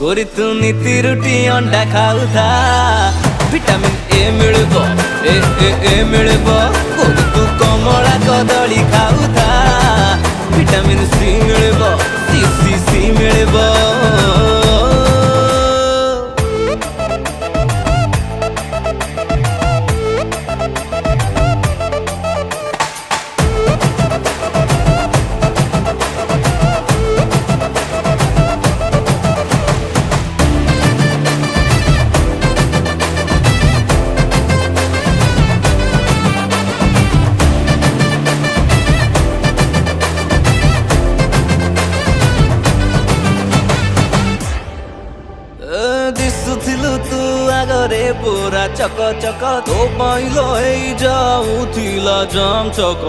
गोरी तू नीति रुटी अंडा खाऊथा विटामिन ए मिलबो ए मिलबो गोरी तू कमला कदली खाऊथा विटामिन सी मिलबो सी मिलबो दिसुथिलु तू आगरे पूरा चक चक तो पाइलो जाऊथिला जाम चक